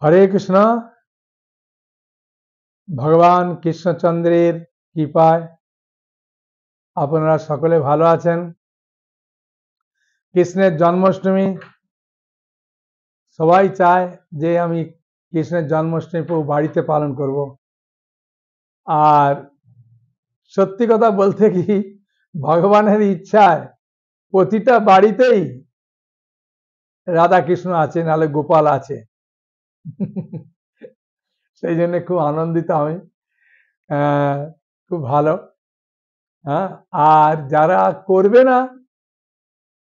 হরে কৃষ্ণ। ভগবান কৃষ্ণচন্দ্রের কৃপায় আপনারা সকলে ভালো আছেন। কৃষ্ণের জন্মাষ্টমী, সবাই চায় যে আমি কৃষ্ণের জন্মাষ্টমী বাড়িতে পালন করব। আর সত্যি কথা বলতে কি, ভগবানের ইচ্ছায় প্রতিটা বাড়িতেই রাধা কৃষ্ণ আছে, নাহলে গোপাল আছে। সেই জন্য খুব আনন্দিত আমি, খুব ভালো। হ্যাঁ, আর যারা করবে না,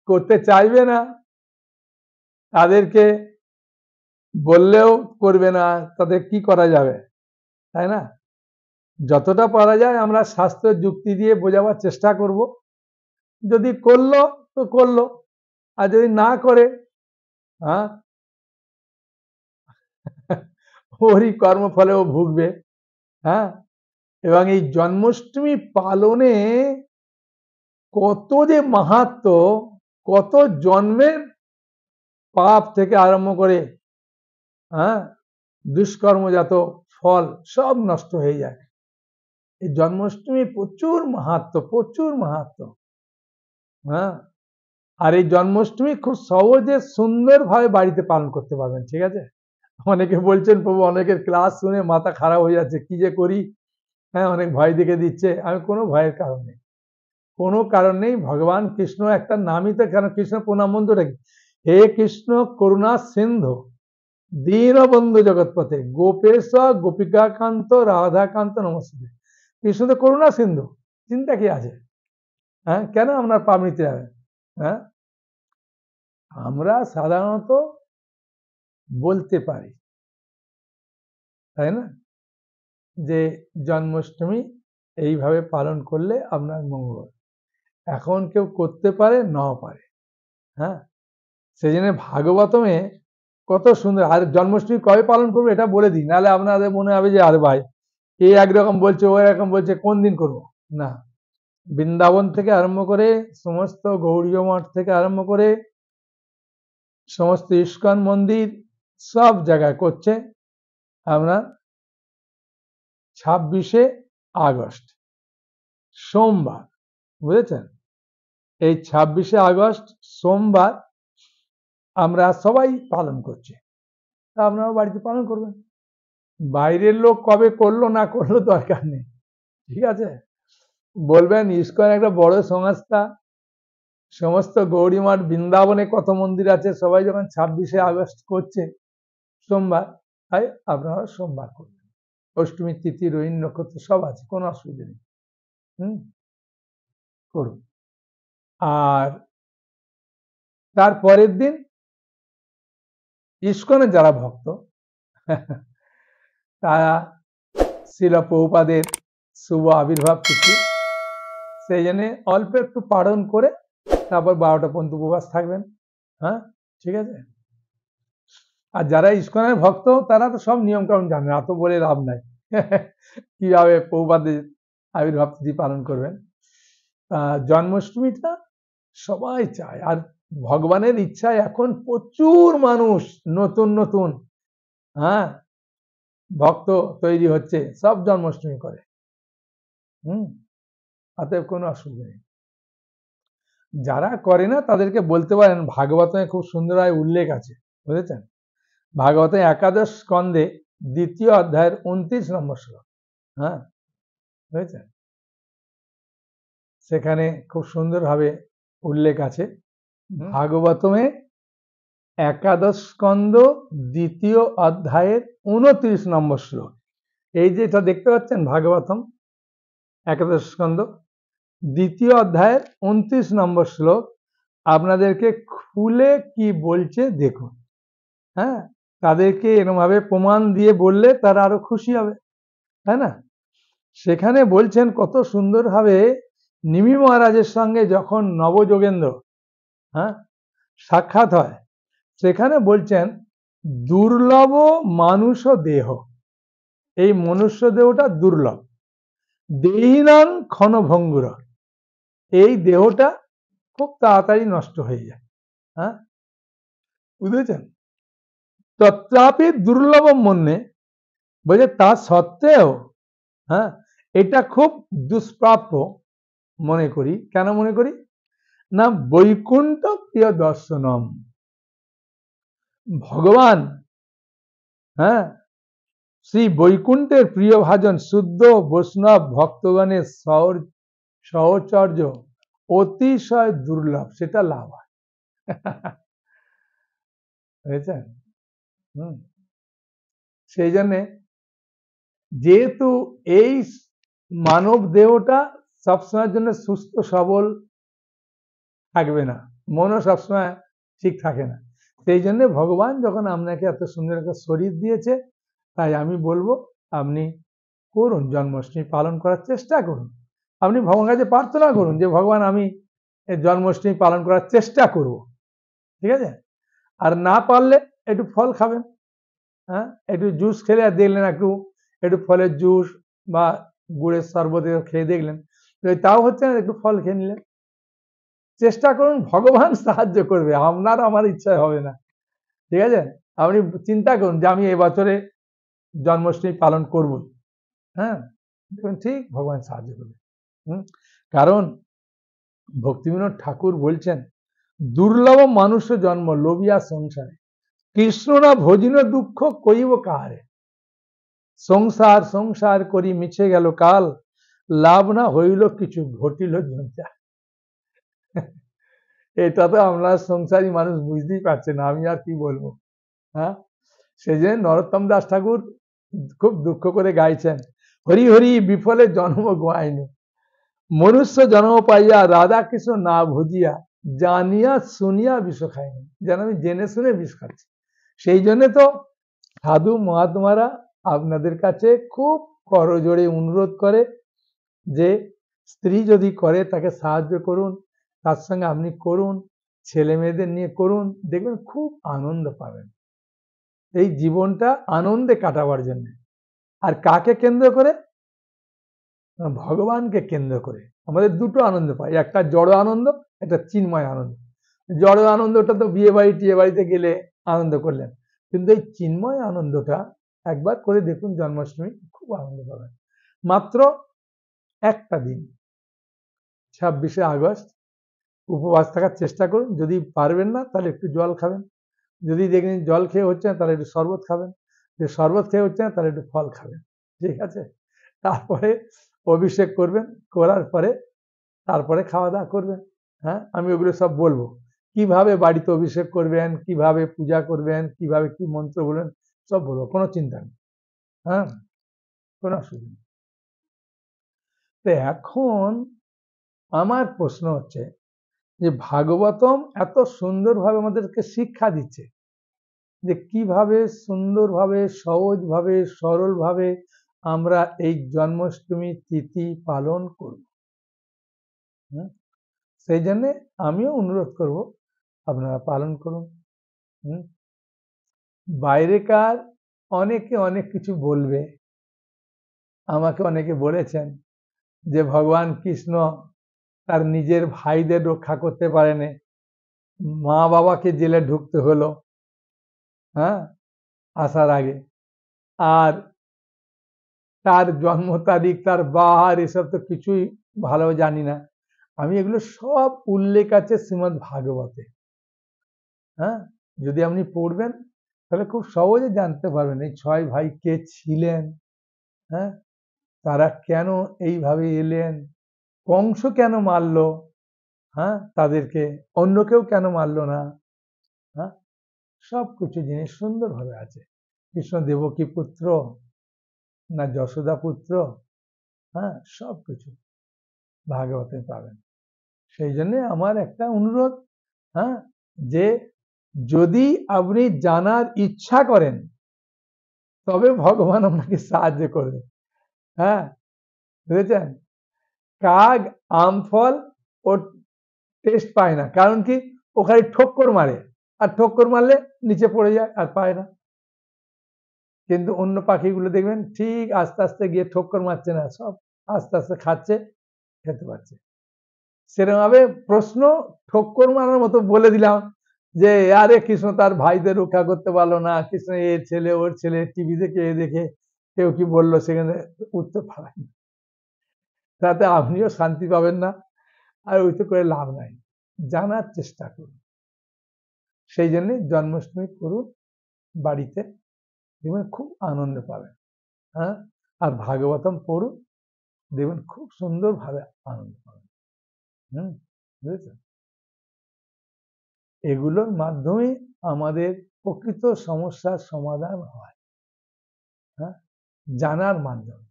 করতে চাইবে না, তাদেরকে বললেও করবে না, তাদের কি করা যাবে, তাই না? যতটা পারা যায় আমরা শাস্ত্রের যুক্তি দিয়ে বোঝাবার চেষ্টা করব। যদি করলো তো করলো, আর যদি না করে, হ্যাঁ, ওরই কর্মফলে ও ভুগবে। হ্যাঁ, এবং এই জন্মাষ্টমী পালনে কত যে মাহাত্ম্য, কত জন্মের পাপ থেকে আরম্ভ করে হ্যাঁ দুষ্কর্মজাত ফল সব নষ্ট হয়ে যায়। এই জন্মাষ্টমী প্রচুর মাহাত্ম্য, প্রচুর মাহাত্ম্য। হ্যাঁ, আর এই জন্মাষ্টমী খুব সহজে সুন্দরভাবে বাড়িতে পালন করতে পারবেন। ঠিক আছে, অনেকে বলছেন প্রভু, অনেকের ক্লাস শুনে মাথা খারাপ হয়ে যাচ্ছে, কি যে করি। হ্যাঁ, অনেক ভয় দেখে দিচ্ছে। আমি কোনো ভয়ের কারণ নেই, কোনো কারণ নেই। ভগবান কৃষ্ণ একটা নামই তো, কেন কৃষ্ণ প্রণাম মন্ত্রটা কি? হে কৃষ্ণ করুণা সিন্ধু দীনবন্ধু জগৎপথে গোপেশ গোপিকাকান্ত রাধাকান্ত নমস্তে। কৃষ্ণ তো করুণা সিন্ধু, চিন্তা কি আছে? হ্যাঁ, কেন আপনার পাপ নিতে যাবে? হ্যাঁ, আমরা সাধারণত বলতে পারি, তাই না, যে জন্মাষ্টমী এইভাবে পালন করলে আপনার মঙ্গল। এখন কেউ করতে পারে, নাও পারে। হ্যাঁ, সেই জন্য ভাগবতমে কত সুন্দর। আর জন্মাষ্টমী কবে পালন করবো এটা বলে দিই, নাহলে আপনাদের মনে হবে যে আরে ভাই এই একরকম বলছে, ও এরকম বলছে, কোন দিন করবো? না, বৃন্দাবন থেকে আরম্ভ করে, সমস্ত গৌড়ীয় মঠ থেকে আরম্ভ করে, সমস্ত ইস্কন মন্দির সব জায়গায় করছে আমরা 26শে আগস্ট সোমবার, বুঝেছেন? এই 26শে আগস্ট সোমবার আমরা সবাই পালন করছি। তা আপনারা বাড়িতে পালন করবেন। বাইরের লোক কবে করলো না করলো দরকার নেই, ঠিক আছে? বলবেন ইস্কন একটা বড় সংস্থা, সমস্ত গৌরী মঠ বৃন্দাবনে কত মন্দির আছে, সবাই যখন 26শে আগস্ট করছে সোমবার, তাই আপনারা সোমবার করবেন। অষ্টমী তিথি, রোহিণী নক্ষত্র সব আছে, কোনো অসুবিধা নেই। করুন। আর তারপরের দিন ইস্কনের যারা ভক্ত তারা শ্রীল প্রভুপাদের শুভ আবির্ভাব তিথি, সেই জন্য অল্প একটু পালন করে তারপর 12টা পর্যন্ত উপবাস থাকবেন। হ্যাঁ, ঠিক আছে। আর যারা ইস্কনের ভক্ত তারা তো সব নিয়ম কানুন জানেন, এত বলে লাভ নাই কিভাবে প্রভুপাদের আবির্ভাব তিথি পালন করবেন। জন্মাষ্টমীটা সবাই চায়, আর ভগবানের ইচ্ছায় এখন প্রচুর মানুষ নতুন নতুন হ্যাঁ ভক্ত তৈরি হচ্ছে, সব জন্মাষ্টমী করে। অতএব কোনো অসুবিধা নেই। যারা করে না তাদেরকে বলতে পারেন, ভাগবতে খুব সুন্দর উল্লেখ আছে, বুঝেছেন? ভাগবতে একাদশ স্কন্ধে 2য় অধ্যায়ের 29 নম্বর শ্লোক। হ্যাঁ, বুঝেছেন? সেখানে খুব সুন্দরভাবে উল্লেখ আছে। ভাগবতমে একাদশ স্কন্ধ 2য় অধ্যায়ের 29 নম্বর শ্লোক। এই যে এটা দেখতে পাচ্ছেন, ভাগবতম একাদশ স্কন্ধ 2য় অধ্যায়ের 29 নম্বর শ্লোক। আপনাদেরকে খুলে কি বলছে দেখুন। হ্যাঁ, তাদেরকে এরকম ভাবে প্রমাণ দিয়ে বললে তারা আরো খুশি হবে, তাই না? সেখানে বলছেন কত সুন্দরভাবে, নিমি মহারাজের সঙ্গে যখন নবযোগেন্দ্র সাক্ষাৎ হয়, সেখানে বলছেন দুর্লভ মানুষ দেহ, এই মনুষ্য দেহটা দুর্লভ, দেহিনাং ক্ষণভঙ্গুর, এই দেহটা খুব তাড়াতাড়ি নষ্ট হয়ে যায়। হ্যাঁ, বুঝেছেন? তত্রাপি দুর্লভম মন্যে, বলছে তা সত্ত্বেও হ্যাঁ এটা খুব দুষ্প্রাপ্য মনে করি। কেন মনে করি না, বৈকুণ্ঠ প্রিয় দর্শনম, ভগবান হ্যাঁ শ্রী বৈকুণ্ঠের প্রিয় ভাজন শুদ্ধ বৈষ্ণব ভক্তগণের সহচর্য অতিশয় দুর্লভ, সেটা লাভ হয়। বুঝেছেন? সেই জন্যে যেহেতু এই মানব দেহটা সবসময়ের জন্য সুস্থ সবল থাকবে না, মনও সবসময় ঠিক থাকে না, সেই জন্য ভগবান যখন আপনাকে এত সুন্দর একটা শরীর দিয়েছে, তাই আমি বলবো আপনি করুন, জন্মাষ্টমী পালন করার চেষ্টা করুন। আপনি ভগবানের কাছে প্রার্থনা করুন যে ভগবান আমি এই জন্মাষ্টমী পালন করার চেষ্টা করব, ঠিক আছে? আর না পারলে একটু ফল খাবেন, হ্যাঁ একটু জুস খেলে আর দেখলেন একটু ফলের জুস বা গুড়ের শরবত খেয়ে দেখলেন, তাও হচ্ছে না, একটু ফল খেয়ে নিলেন। চেষ্টা করুন, ভগবান সাহায্য করবে, আপনার আমার ইচ্ছায় হবে না, ঠিক আছে? আপনি চিন্তা করুন যে আমি এবছরে জন্মাষ্টমী পালন করব, হ্যাঁ দেখুন ঠিক ভগবান সাহায্য করবে। কারণ ভক্তিবিনোদ ঠাকুর বলছেন, দুর্লভ মানুষ জন্ম লোভিয়া সংসারে, কৃষ্ণ না ভজিন দুঃখ কইব কাহারে, সংসার সংসার করি মিছে গেল কাল, লাভ না হইল কিছু ঘটিল ঝঞ্ঝা। এটা তো আমরা সংসারী মানুষ বুঝতেই পারছে না, আমি আর কি বলবো। হ্যাঁ সেই জন্য নরোত্তম দাস ঠাকুর খুব দুঃখ করে গাইছেন, হরি হরি বিফলে জন্ম গোয়াইনি, মনুষ্য জন্ম পাইয়া রাধা কৃষ্ণ না ভুজিয়া, জানিয়া শুনিয়া বিষ খাইনি, যেন আমি জেনে শুনে বিষ খাচ্ছি। সেই জন্য তো সাধু মহাত্মারা আপনাদের কাছে খুব করজোড়ে অনুরোধ করে যে স্ত্রী যদি করে তাকে সাহায্য করুন, তার সঙ্গে আপনি করুন, ছেলে মেয়েদের নিয়ে করুন, দেখবেন খুব আনন্দ পাবেন। এই জীবনটা আনন্দে কাটাবার জন্য। আর কাকে কেন্দ্র করে? ভগবানকে কেন্দ্র করে আমাদের দুটো আনন্দ পাই, একটা জড় আনন্দ, একটা চিন্ময় আনন্দ। জড় আনন্দটা তো বিয়ে বাড়ি টিয়ে বাড়িতে গেলে আনন্দ করলেন, কিন্তু এই চিন্ময় আনন্দটা একবার করে দেখুন, জন্মাষ্টমী খুব আনন্দ পাবেন। মাত্র একটা দিন 26শে আগস্ট উপবাস থাকার চেষ্টা করুন, যদি পারবেন না তাহলে একটু জল খাবেন, যদি দেখেন জল খেয়ে হচ্ছে না তাহলে একটু শরবত খাবেন, যে শরবত খেয়ে হচ্ছে না তাহলে একটু ফল খাবেন, ঠিক আছে? তারপরে অভিষেক করবেন, করার পরে তারপরে খাওয়া দাওয়া করবেন। হ্যাঁ আমি ওগুলো সব বলবো, কিভাবে বাড়িতে অভিষেক করবেন, কিভাবে পূজা করবেন, কিভাবে কি মন্ত্র বলবেন, সব বলবো, কোনো চিন্তা নেই। হ্যাঁ কোনো অসুবিধা নেই। তো এখন আমার প্রশ্ন হচ্ছে যে ভাগবতম এত সুন্দরভাবে আমাদেরকে শিক্ষা দিচ্ছে যে কিভাবে সুন্দরভাবে, সহজভাবে, সরলভাবে আমরা এই জন্মাষ্টমী তিথি পালন করব। সেই জন্যে আমিও অনুরোধ করব আপনারা পালন করুন। বাইরেকার অনেকে অনেক কিছু বলবে, আমাকে অনেকে বলেছেন যে ভগবান কৃষ্ণ তার নিজের ভাইদের রক্ষা করতে পারেনি, মা বাবাকে জেলে ঢুকতে হলো হ্যাঁ আসার আগে, আর তার জন্ম তারিখ, তার বাহার, এসব তো কিছুই ভালো জানি না। আমি এগুলো সব উল্লেখ আছে শ্রীমদ্ ভাগবতে। হ্যাঁ যদি আপনি পড়বেন তাহলে খুব সহজে জানতে পারবেন এই 6 ভাই কে ছিলেন, হ্যাঁ তারা কেন এইভাবে এলেন, কংস কেন মারলো, হ্যাঁ তাদেরকে, অন্য কেউ কেন মারলো না, হ্যাঁ সব কিছু জিনিস সুন্দরভাবে আছে। কৃষ্ণ দেবকী পুত্র না যশোদা পুত্র, হ্যাঁ সব কিছু ভাগবতে পাবেন। সেই জন্য আমার একটা অনুরোধ, হ্যাঁ যে যদি আপনি জানার ইচ্ছা করেন তবে ভগবান আপনাকে সাহায্য করবে। হ্যাঁ বুঝেছেন? কাক আমফল ও টেস্ট পায় না, কারণ কি ওখানে ঠক্কর মারে, আর ঠক্কর মারলে নিচে পড়ে যায় আর পায় না। কিন্তু অন্য পাখিগুলো দেখবেন ঠিক আস্তে আস্তে গিয়ে ঠক্কর মারছে না, সব আস্তে আস্তে খাচ্ছে, খেতে পারছে। সেরকম ভাবে প্রশ্ন ঠক্কর মারার মতো বলে দিলাম যে আরে কৃষ্ণ তার ভাইদের রক্ষা করতে পারলো না, কৃষ্ণ এর ছেলে ওর ছেলে, টিভি দেখে এ দেখে কেউ কি বললো, সেখানে উত্তর পাবেন না, তাতে আপনিও শান্তি পাবেন না, আর ওই তো করে লাভ নাই। জানার চেষ্টা করুন। সেই জন্য জন্মাষ্টমী করুন বাড়িতে, দেখবেন খুব আনন্দ পাবেন। হ্যাঁ, আর ভাগবতম পড়ুন, দেখবেন খুব সুন্দরভাবে আনন্দ পাবেন। বুঝেছেন? এগুলোর মাধ্যমে আমাদের প্রকৃত সমস্যার সমাধান হয়। হ্যাঁ, জানার মাধ্যমে,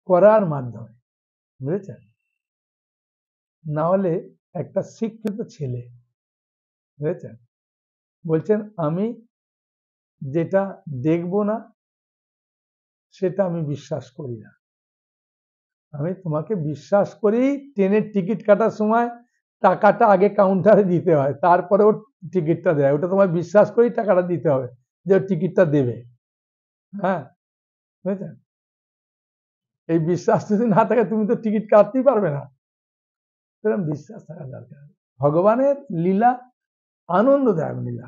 করার মাধ্যমে, বুঝেছেন? না হলে একটা শিক্ষিত ছেলে, বুঝেছেন, বলছেন আমি যেটা দেখব না সেটা আমি বিশ্বাস করি না। আমি তোমাকে বিশ্বাস করি, ট্রেনের টিকিট কাটার সময় টাকাটা আগে কাউন্টারে দিতে হয়, তারপরে ও টিকিটটা দেয়, ওটা তোমায় বিশ্বাস করি টাকাটা দিতে হবে যে ও টিকিটটা দেবে। হ্যাঁ, বুঝেছেন? এই বিশ্বাস যদি না থাকে তুমি তো টিকিট কাটতেই পারবে না। সেরকম বিশ্বাস থাকা দরকার। ভগবানের লীলা আনন্দদায়ক লীলা।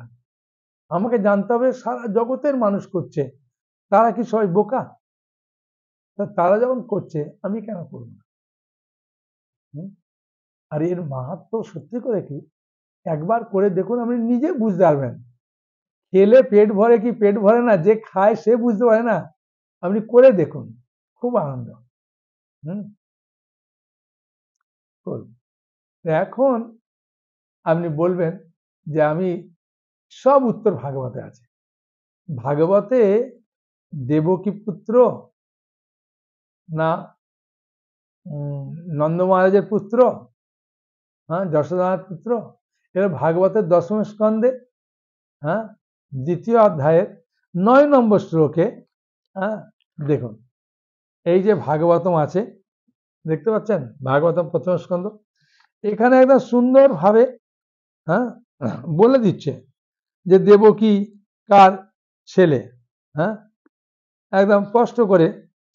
আমাকে জানতে হবে সারা জগতের মানুষ করছে, তারা কি সবাই বোকা? তারা যখন করছে আমি কেন করব না? আর এর মাহাত্ম্য সত্যি করে কি, একবার করে দেখুন, আপনি নিজে বুঝতে পারবেন। খেলে পেট ভরে কি পেট ভরে না, যে খায় সে বুঝতে পারে না, আপনি করে দেখুন, খুব আনন্দ। এখন আপনি বলবেন যে আমি সব উত্তর ভাগবতে আছে। ভাগবতে দেবকী পুত্র না নন্দ মহারাজের পুত্র, হ্যাঁ, যশোদার পুত্র, এর ভাগবতের 10ম স্কন্ধে, হ্যাঁ, 2য় অধ্যায়ের 9 নম্বর শ্লোকে, হ্যাঁ, দেখুন এই যে ভাগবতম আছে, দেখতে পাচ্ছেন ভাগবতম 1ম স্কন্ধ, এখানে একদম সুন্দর ভাবে, হ্যাঁ, বলে দিচ্ছে যে দেবকী কার ছেলে, হ্যাঁ, একদম স্পষ্ট করে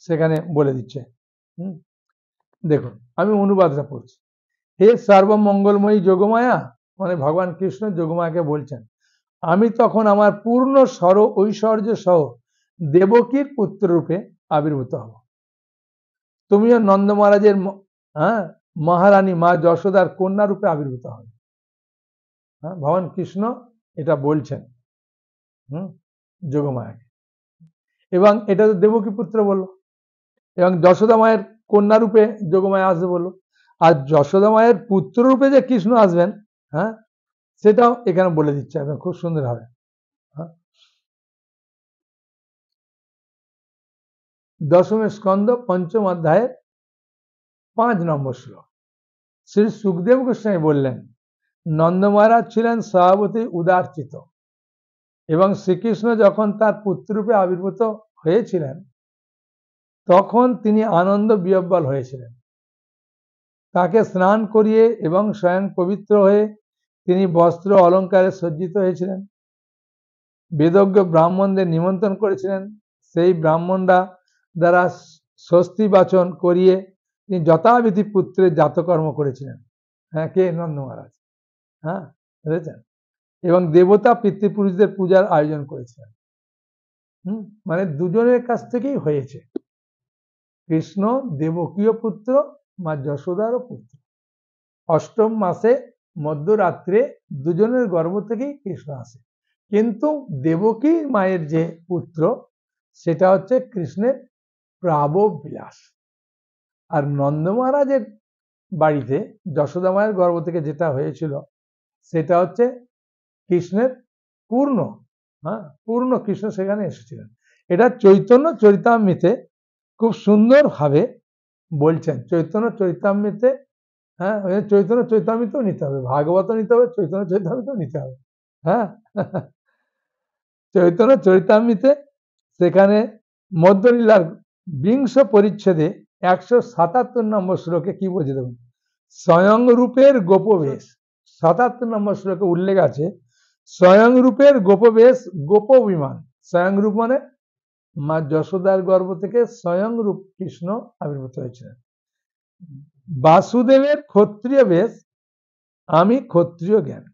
সেখানে বলে দিচ্ছে। দেখুন আমি অনুবাদটা পড়ছি। হে সর্বমঙ্গলময়ী যোগমায়া, মানে ভগবান কৃষ্ণ যোগমায়াকে বলছেন, আমি তখন আমার পূর্ণ সর ঐশ্বর্য সহ দেবকীর পুত্র রূপে আবির্ভূত হব। তুমিও নন্দ মহারাজের, হ্যাঁ, মহারানী মা যশোদার কন্যা রূপে আবির্ভূত হবে। হ্যাঁ, ভগবান কৃষ্ণ এটা বলছেন যোগমায়াকে, এবং এটা তো দেবকী পুত্র বলল, এবং যশোদা মায়ের কন্যা রূপে যোগমায়া আসবে বলল, আর যশোদা মায়ের পুত্র রূপে যে কৃষ্ণ আসবেন, হ্যাঁ, সেটাও এখানে বলে দিচ্ছে একদম খুব সুন্দর হবে। 10ম স্কন্ধ 5ম অধ্যায়ের 5 নম্বর শ্লোক। শ্রী সুখদেব গোস্বামী বললেন, নন্দ মহারাজ ছিলেন স্বভাবতই উদারচিত, এবং শ্রীকৃষ্ণ যখন তার পুত্ররূপে আবির্ভূত হয়েছিলেন তখন তিনি আনন্দ বিহ্বল হয়েছিলেন। তাকে স্নান করিয়ে এবং স্বয়ং পবিত্র হয়ে তিনি বস্ত্র অলঙ্কারে সজ্জিত হয়েছিলেন। বেদজ্ঞ ব্রাহ্মণদের নিমন্ত্রণ করেছিলেন, সেই ব্রাহ্মণরা দ্বারা স্বস্তি বাচন করিয়ে তিনি যথাবিধি পুত্রের জাতকর্ম করেছিলেন। হ্যাঁ, কে? নন্দ মহারাজ। হ্যাঁ, বুঝেছেন? এবং দেবতা পিতৃপুরুষদের পূজার আয়োজন করেছিলেন। মানে দুজনের কাছ থেকেই হয়েছে। কৃষ্ণ দেবকীয় পুত্র, মা যশোদারও পুত্র। 8ম মাসে মধ্যরাত্রে দুজনের গর্ভ থেকেই কৃষ্ণ আসে, কিন্তু দেবকী মায়ের যে পুত্র সেটা হচ্ছে কৃষ্ণের প্রাবব বিলাস। আর নন্দ মহারাজের বাড়িতে যশোদা মায়ের গর্ভ থেকে যেটা হয়েছিল সেটা হচ্ছে কৃষ্ণের পূর্ণ, হ্যাঁ, পূর্ণ কৃষ্ণ সেখানে এসেছিলেন। এটা চৈতন্য চরিতামৃতে খুব সুন্দরভাবে বলছেন। চৈতন্য চরিতামৃতে, হ্যাঁ, চৈতন্য চরিতামৃতেও নিতে হবে, ভাগবত নিতে হবে, চৈতন্য চরিতামৃতেও নিতে হবে। হ্যাঁ, চৈতন্য চরিতামৃতে সেখানে মধ্যলীলার 20 পরিচ্ছেদে 177 নম্বর শ্লোকে কি বলছে দেখুন, স্বয়ং রূপের গোপবেশ। 77 নম্বর শ্লোকে উল্লেখ আছে স্বয়ং রূপের গোপবেশ গোপ বিমান। স্বয়ং রূপ মানে মা যশোদার গর্ভ থেকে স্বয়ং রূপ কৃষ্ণ আবির্ভূত হয়েছিলেন। বাসুদেবের ক্ষত্রিয় বেশ, আমি ক্ষত্রিয় জ্ঞান।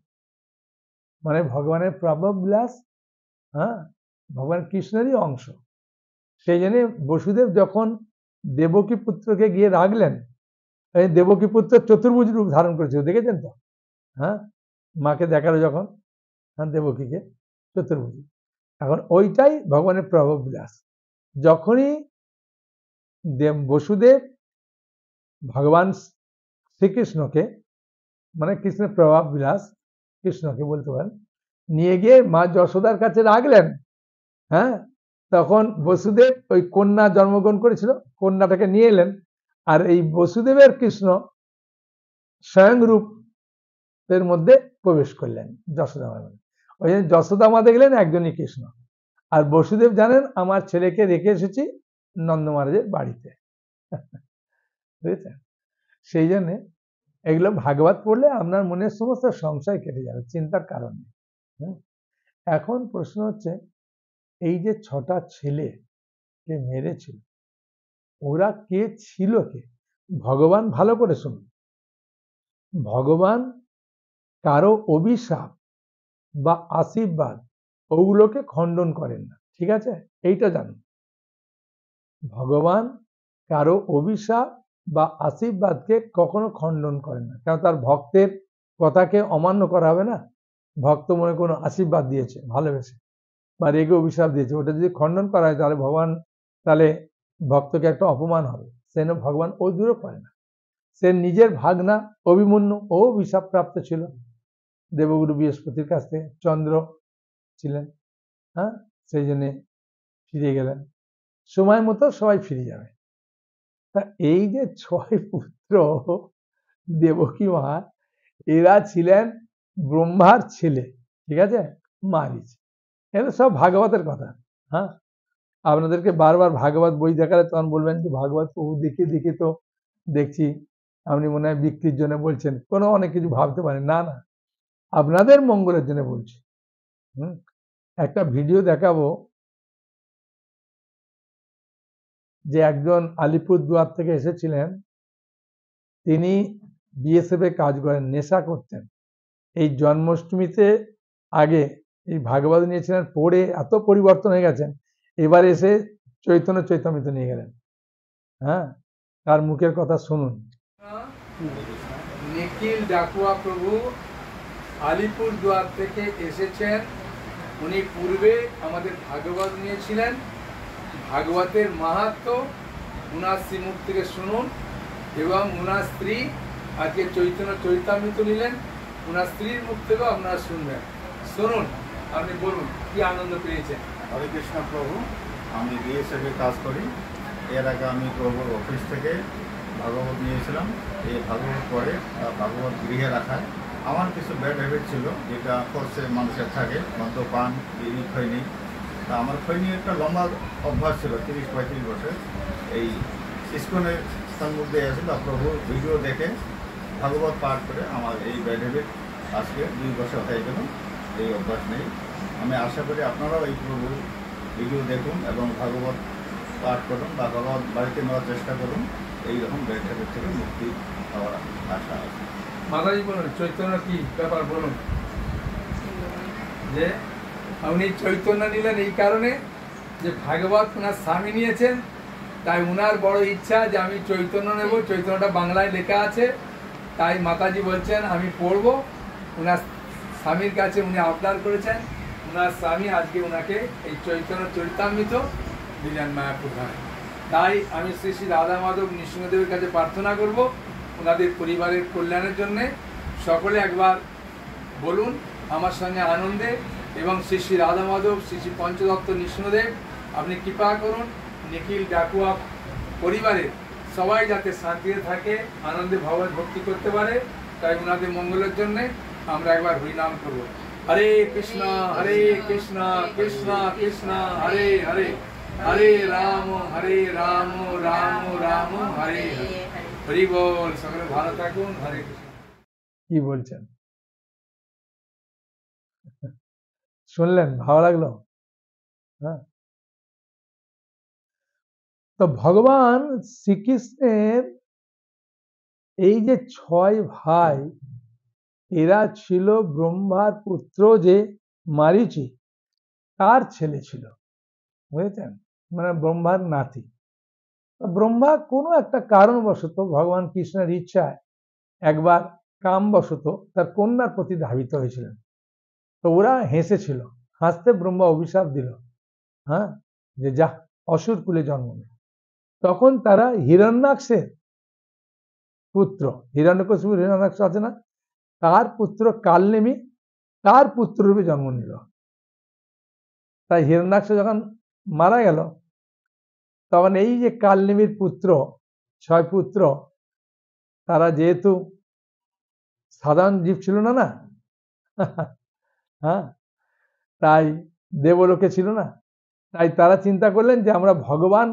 মানে ভগবানের প্রভাব বিলাস, হ্যাঁ, ভগবান কৃষ্ণেরই অংশ। সেই জন্য বসুদেব যখন দেবকী পুত্রকে গিয়ে রাখলেন, দেবকী পুত্র চতুর্ভুজ রূপ ধারণ করেছিল, দেখেছেন তো? হ্যাঁ, মাকে দেখালো যখন, হ্যাঁ, দেবকীকে চতুর্ভুজ। এখন ওইটাই ভগবানের প্রভাব বিলাস। যখনই বসুদেব ভগবান শ্রীকৃষ্ণকে, মানে কৃষ্ণের প্রভাব বিলাস কৃষ্ণকে বলতে পারেন, নিয়ে গিয়ে মা যশোদার কাছে রাখলেন, হ্যাঁ, তখন বসুদেব ওই কন্যা জন্মগ্রহণ করেছিল, কন্যাটাকে নিয়ে এলেন, আর এই বসুদেবের কৃষ্ণ স্বয়ং রূপের মধ্যে প্রবেশ করলেন যশোদা মা। ওই জন্য যশোদা মা দেখলেন একজনই কৃষ্ণ, আর বসুদেব জানেন আমার ছেলেকে রেখে এসেছি নন্দ মহারাজের বাড়িতে। বুঝেছেন? সেই জন্যে এগুলো ভাগবত পড়লে আপনার মনের সমস্ত সংশয় কেটে যাবে, চিন্তার কারণ নেই। এখন প্রশ্ন হচ্ছে, এই যে 6টা ছেলে কে মেরেছিল, ওরা কে ছিল? কে? ভগবান ভালো করে শুনুন, ভগবান কারো অভিশাপ বা আশীর্বাদ ওগুলোকে খণ্ডন করেন না, ঠিক আছে? এইটা জানুন, ভগবান কারো অভিশাপ বা আশীর্বাদকে কখনো খণ্ডন করেন না, কারণ তার ভক্তের কথাকে অমান্য করা হবে না। ভক্ত মনে কোনো আশীর্বাদ দিয়েছে ভালোবেসে, বা রেগে অভিশাপ দিয়েছে, ওটা যদি খণ্ডন করা হয় তাহলে ভগবান, তাহলে ভক্তকে একটা অপমান হবে। সেজন্য ভগবান ওই দূরও করে না। সে নিজের ভাগনা অভিমন্যু, ও অভিশাপ প্রাপ্ত ছিল দেবগুরু বৃহস্পতির কাছ থেকে, চন্দ্র ছিলেন, হ্যাঁ, সেই জন্যে ফিরে গেলেন। সময় মতো সবাই ফিরে যাবে। তা এই যে 6 পুত্র দেবকী মা, এরা ছিলেন ব্রহ্মার ছেলে, ঠিক আছে? মারিচ। এগুলো সব ভাগবতের কথা। হ্যাঁ, আপনাদেরকে বারবার ভাগবত বই দেখালে তখন বলবেন যে ভাগবত প্রভু দেখে দেখে তো দেখছি আপনি মনে হয় বিক্রির জন্য বলছেন, কোনো অনেক কিছু ভাবতে পারেন। না না, আপনাদের মঙ্গলের জন্য বলছি। একটা ভিডিও দেখাবো, যে একজন আলিপুরদুয়ার থেকে এসেছিলেন, তিনি বিএসএফ এ কাজ করেন, নেশা করতেন। এই জন্মাষ্টমীতে আগে এই ভাগবত নিয়েছিলেন, পড়ে এত পরিবর্তন হয়ে গেছেন, এবার এসে চৈতন্য চৈতামৃত নিয়ে গেলেন। হ্যাঁ, তার মুখের কথা শুনুন। নিখিল ডাকুয়া প্রভু আলিপুরদুয়ার থেকে এসেছেন। উনি পূর্বে আমাদের ভাগবত নিয়েছিলেন, ভাগবতের মাহাত্ম্য উনার শ্রীমুখ থেকে শুনুন, এবং উনার স্ত্রী আজকে চৈতন্য চৈতামৃত নিলেন, উনার স্ত্রীর মুখ থেকেও আপনারা শুনবেন। শুনুন, আপনি বলুন কি আনন্দ পেয়েছেন। হরে কৃষ্ণ প্রভু, আমি বিএসএফে কাজ করি। এর আগে আমি প্রভুর অফিস থেকে ভাগবত নিয়েছিলাম। এই ভাগবত পরে ভাগবত গৃহে রাখায় আমার কিছু ব্যাড হ্যাবিট ছিল, যেটা করছে মানুষের থাকে, মদ্যপান, বিড়ি, খৈনি। তা আমার খৈনি একটা লম্বা অভ্যাস ছিল, 30-35 বছর। এই ইস্কনের সম্মুখ দিয়ে আসে বা প্রভুর ভিডিও দেখে ভাগবত পাঠ করে আমার এই ব্যাড হ্যাবিট আজকে 2 বছর হয়ে গেল, এই অভ্যাস নেই। আমি আশা করি আপনারাও এই প্রভুর ভিডিও দেখুন এবং ভাগবত পাঠ করুন বা ভাগবত বাড়িতে নেওয়ার চেষ্টা করুন। এইরকম ব্যাড হ্যাবিট থেকে মুক্তি পাওয়ার আশা আছে। মাতাজি বলুন, চৈতন্য কি ব্যাপার বলুন। যে উনি চৈতন্য নিলেন এই কারণে যে ভাগবত ওনার স্বামী নিয়েছেন, তাই উনার বড় ইচ্ছা যে আমি চৈতন্য নেব। চৈতন্যটা বাংলায় লেখা আছে, তাই মাতাজি বলছেন আমি পড়ব। ওনার স্বামীর কাছে উনি আবদার করেছেন, ওনার স্বামী আজকে ওনাকে এই চৈতন্য চরিতামৃত দিলেন মায়াপুর ধামে। তাই আমি শ্রী শ্রী রাধা মাধব নৃসিংহদেবের কাছে প্রার্থনা করব ওনাদের পরিবারের কল্যাণের জন্যে। সকলে একবার বলুন আমার সঙ্গে আনন্দে, এবং শ্রী শ্রী রাধা মাধব, শ্রী শ্রী পঞ্চদত্ত নৃসিংহদেব আপনি কৃপা করুন নিখিল ডাকুয়া পরিবারের সবাই যাতে শান্তিতে থাকে, আনন্দে ভগবত ভক্তি করতে পারে। তাই ওনাদের মঙ্গলের জন্যে আমরা একবার হরিনাম করব। হরে কৃষ্ণ কৃষ্ণ কৃষ্ণ হরে হরে, হরে রাম রাম রাম হরে হরে। হরি বল। সকলে ভালো থাকুন। হরে কৃষ্ণ। কি বলছেন শুনলেন? ভালো লাগলো? হ্যাঁ, তো ভগবান শ্রীকৃষ্ণের এই যে 6 ভাই, এরা ছিল ব্রহ্মার পুত্র যে মারীচি, তার ছেলে ছিল, বুঝেছেন, মানে ব্রহ্মার নাতি। ব্রহ্মা কোনো একটা কারণবশত ভগবান কৃষ্ণের ইচ্ছায় একবার কামবশত তার কন্যার প্রতি ধাবিত হয়েছিলেন। তো ওরা হেসেছিল, হাসতে ব্রহ্মা অভিশাপ দিল, হ্যাঁ, যে যা অসুর কুলে জন্ম নে। তখন তারা হিরণ্যাক্ষের পুত্র, হিরণ্যকশিপু হিরণ্যাক্ষ আছে না, তার পুত্র কালনেমি তার পুত্র রূপে জন্ম নিল। তাই হিরণ্যাক্ষ যখন মারা গেল, তখন এই যে কালনেমির পুত্র, 6 পুত্র, তারা যেহেতু সাধারণ জীব ছিল না, না হ্যাঁ, তাই দেবলোকে ছিল না, তাই তারা চিন্তা করলেন যে আমরা ভগবান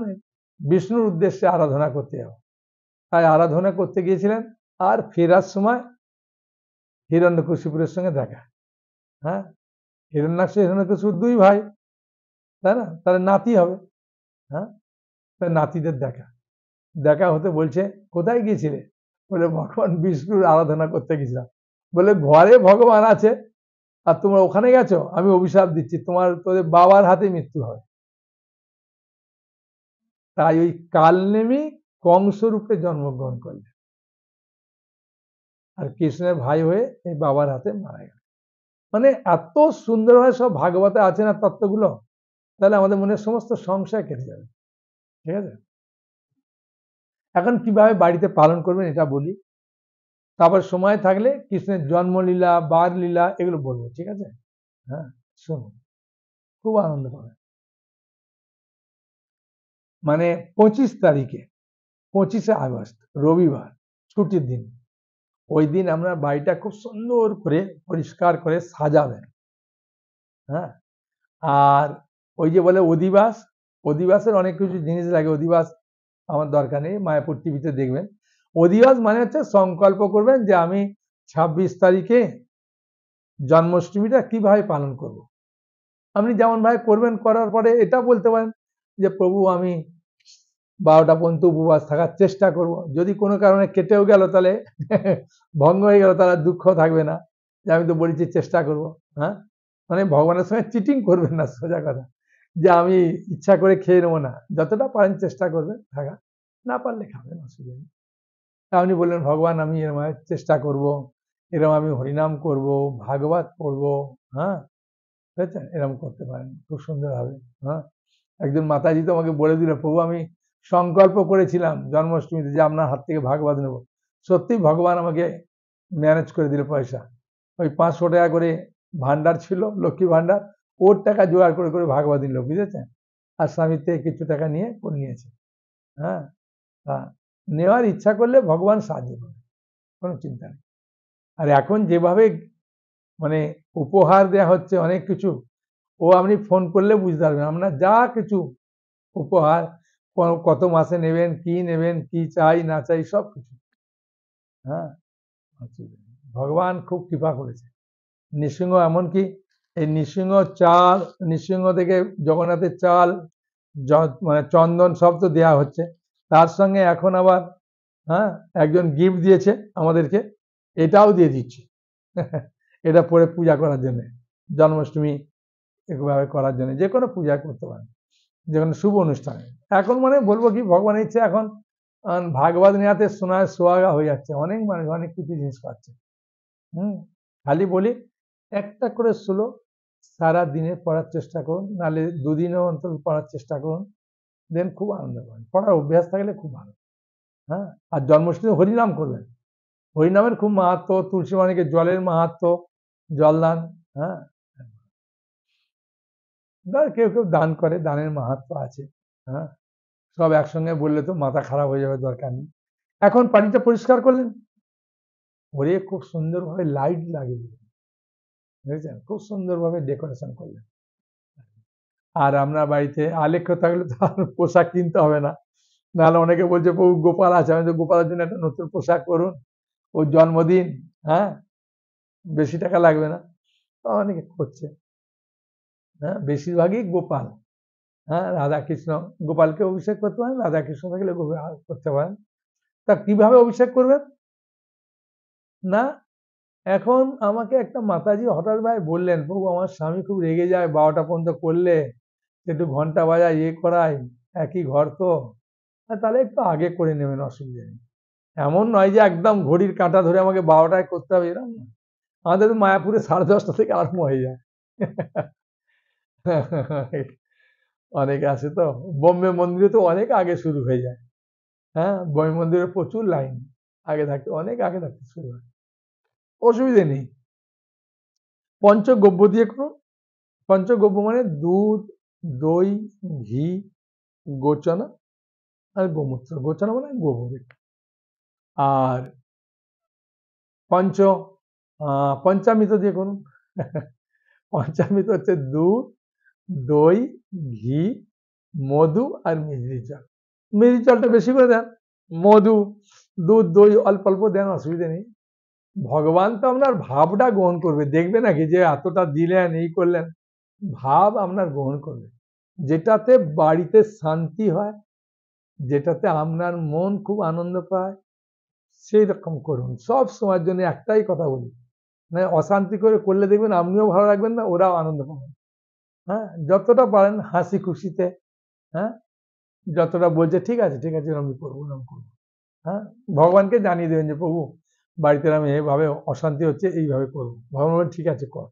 বিষ্ণুর উদ্দেশ্যে আরাধনা করতে যাব। তাই আরাধনা করতে গিয়েছিলেন, আর ফেরার সময় হিরণ্যকশিপুরের সঙ্গে দেখা। হ্যাঁ, হিরণ্যাক্ষ হিরণ্যকশিপুর 2 ভাই, তাই না, তাহলে নাতি হবে। হ্যাঁ, তাই নাতিদের দেখা হতে বলছে, কোথায় গিয়েছিলে? বলে ভগবান বিষ্ণুর আরাধনা করতে গেছিলাম। বলে ঘরে ভগবান আছে আর তোমরা ওখানে গেছো? আমি অভিশাপ দিচ্ছি, তোদের বাবার হাতে মৃত্যু হবে। তাই ওই কালনেমি কংস রূপে জন্মগ্রহণ করলেন, আর কৃষ্ণের ভাই হয়ে এই বাবার হাতে মারা গেল। মানে এত সুন্দরভাবে সব ভাগবতে আছে না তত্ত্বগুলো, তাহলে আমাদের মনের সমস্ত সংশয় কেটে যাবে। ঠিক আছে, এখন কিভাবে বাড়িতে পালন করবেন এটা বলি, তারপর সময় থাকলে কৃষ্ণের জন্মলীলা, বার লীলা এগুলো বলবো। ঠিক আছে, হ্যাঁ, শুনুন, খুব আনন্দ পাবে। মানে 25 তারিখে, 25শে আগস্ট রবিবার, ছুটির দিন, ওই দিন আমরা বাড়িটা খুব সুন্দর করে পরিষ্কার করে সাজাবেন। হ্যাঁ, আর ওই যে বলে অধিবাস, অধিবাসের অনেক কিছু জিনিস লাগে, অধিবাস আমার দরকার নেই, মায়াপুর টিভিতে দেখবেন। অধিবাস মানে হচ্ছে সংকল্প করবেন যে আমি 26 তারিখে জন্মাষ্টমীটা কিভাবে পালন করব। আপনি যেমন ভাবে করবেন, করার পরে এটা বলতে পারেন যে প্রভু আমি 12টা পর্যন্ত উপবাস থাকার চেষ্টা করব। যদি কোনো কারণে কেটেও গেল তাহলে ভঙ্গ হয়ে গেল, তারা দুঃখ থাকবে না যে আমি তো বলেছি চেষ্টা করব। হ্যাঁ, মানে ভগবানের সঙ্গে চিটিং করবেন না, সোজা কথা, যে আমি ইচ্ছা করে খেয়ে নেবো না, যতটা পারেন চেষ্টা করবেন থাকা, না পারলে খাবেন, অসুবিধা নেই। আপনি বললেন ভগবান আমি এরকম চেষ্টা করব, এরকম আমি হরিনাম করব, ভাগবত পড়ব, হ্যাঁ, বুঝেছেন, এরকম করতে পারেন, খুব সুন্দর হবে। হ্যাঁ, একজন মাতাজি তো আমাকে বলে দিল, প্রভু আমি সংকল্প করেছিলাম জন্মাষ্টমীতে যে আপনার হাত থেকে ভাগবত নেব, সত্যি ভগবান আমাকে ম্যানেজ করে দিল পয়সা। ওই 500 টাকা করে ভান্ডার ছিল, লক্ষ্মী ভান্ডার, ওর টাকা জোগাড় করে করে ভাগবত নিল, বুঝেছেন, আর স্বামীর থেকে কিছু টাকা নিয়ে করে নিয়েছে। হ্যাঁ, নেওয়ার ইচ্ছা করলে ভগবান সাহায্য করবে, কোনো চিন্তা নেই। আর এখন যেভাবে মানে উপহার দেওয়া হচ্ছে অনেক কিছু, ও আপনি ফোন করলে বুঝতে পারবেন, আপনার যা কিছু উপহার, কত মাসে নেবেন, কি চাই না চাই সব কিছু। হ্যাঁ, ভগবান খুব কৃপা করেছে। নৃসিংহ এমনকি এই নৃসিংহ চাল, নৃসিংহ থেকে জগন্নাথের চাল, মানে চন্দন সব তো দেওয়া হচ্ছে, তার সঙ্গে এখন আবার হ্যাঁ একজন গিফট দিয়েছে আমাদেরকে, এটাও দিয়ে দিচ্ছি এটা পরে পূজা করার জন্য, জন্মাষ্টমী এভাবে করার জন্য, যে কোনো পূজা করতে পারেন, যে কোনো শুভ অনুষ্ঠানে। এখন মানে বলবো কি, ভগবানের ইচ্ছে এখন ভাগবত নেওয়াতে সোনায় সোহাগা হয়ে যাচ্ছে, অনেক মানুষ অনেক কিছু জিনিস পাচ্ছে। খালি বলি একটা করে শ্লোক সারা দিনে পড়ার চেষ্টা করুন, নাহলে 2 দিনও অন্তত পড়ার চেষ্টা করুন, দেন খুব আনন্দ পাবেন। পড়ার অভ্যাস থাকলে খুব ভালো। হ্যাঁ, আর জন্মাষ্টমী হরিনাম করবেন, হরিনামের খুব মাহাত্ম, তুলসী মানিকে জলের মাহাত্ম, জলদান। হ্যাঁ, কেউ কেউ দান করে, দানের মাহাত্ম আছে। হ্যাঁ, সব একসঙ্গে বললে তো মাথা খারাপ হয়ে যাবে, দরকার নেই। এখন পানিটা পরিষ্কার করলেন, ওরে খুব সুন্দরভাবে লাইট লাগিয়ে দিলেন, বুঝেছেন, খুব সুন্দরভাবে ডেকোরেশন করলেন। আর আমরা বাড়িতে আলেখ্য থাকলে তো আর পোশাক কিনতে হবে না, নাহলে অনেকে বলছে প্রভু গোপাল আছে, আমি তো গোপালের জন্য একটা নতুন পোশাক করুন, ওর জন্মদিন, হ্যাঁ, বেশি টাকা লাগবে না, অনেকে করছে। হ্যাঁ, বেশিরভাগই গোপাল। হ্যাঁ, রাধাকৃষ্ণ, গোপালকে অভিষেক করতে পারেন, রাধাকৃষ্ণ থাকলে করতে পারেন। তা কিভাবে অভিষেক করবেন না, এখন আমাকে একটা মাতাজি হঠাৎ ভাই বললেন, প্রভু আমার স্বামী খুব রেগে যায় 12টা পর্যন্ত করলে, একটু ঘন্টা বাজায় করাই, একই ঘর তো, তাহলে একটু আগে করে নেবেন, অসুবিধা নেই। এমন নয় যে একদম ঘড়ির কাঁটা ধরে আমাকে 12টায় করতে হবে, এরকম না। আমাদের মায়াপুরে 10:30 থেকে আরম্ভ হয়ে যায়। অনেকে আছে তো, বোম্বে মন্দিরে তো অনেক আগে শুরু হয়ে যায়। হ্যাঁ, বোম্বে মন্দিরে প্রচুর লাইন, আগে থাকতে, অনেক আগে থাকতে শুরু হয়, অসুবিধে নেই। পঞ্চগব্য দিয়ে করুন। পঞ্চগব্য মানে দুধ, দই, ঘি, গোচনা আর গোমূত্র। গোচনা মানে গোবর। আর পঞ্চামৃত দিয়ে করুন। পঞ্চামৃত হচ্ছে দুধ, দই, ঘি, মধু আর মিছরির জল। মিছরির জলটা বেশি করে দেন, মধু, দুধ, দই অল্প অল্প দেন, অসুবিধা নেই। ভগবান তো আপনার ভাবটা গ্রহণ করবে, দেখবে নাকি যে এতটা দিলেন, এই করলেন, ভাব আপনার গ্রহণ করবে। যেটাতে বাড়িতে শান্তি হয়, যেটাতে আপনার মন খুব আনন্দ পায়, সেই রকম করুন। সব সময়ের জন্য একটাই কথা বলি, মানে অশান্তি করে করলে দেখবেন আপনিও ভালো লাগবেন না, ওরাও আনন্দ পাবেন। হ্যাঁ, যতটা পারেন হাসি খুশিতে, হ্যাঁ, যতটা বলছে ঠিক আছে ঠিক আছে এরকম করবো, এরকম করবো, হ্যাঁ, ভগবানকে জানিয়ে দেবেন যে প্রভু বাড়িতে আমি এইভাবে অশান্তি হচ্ছে, এইভাবে করবো। ভগবান বলেন ঠিক আছে কর।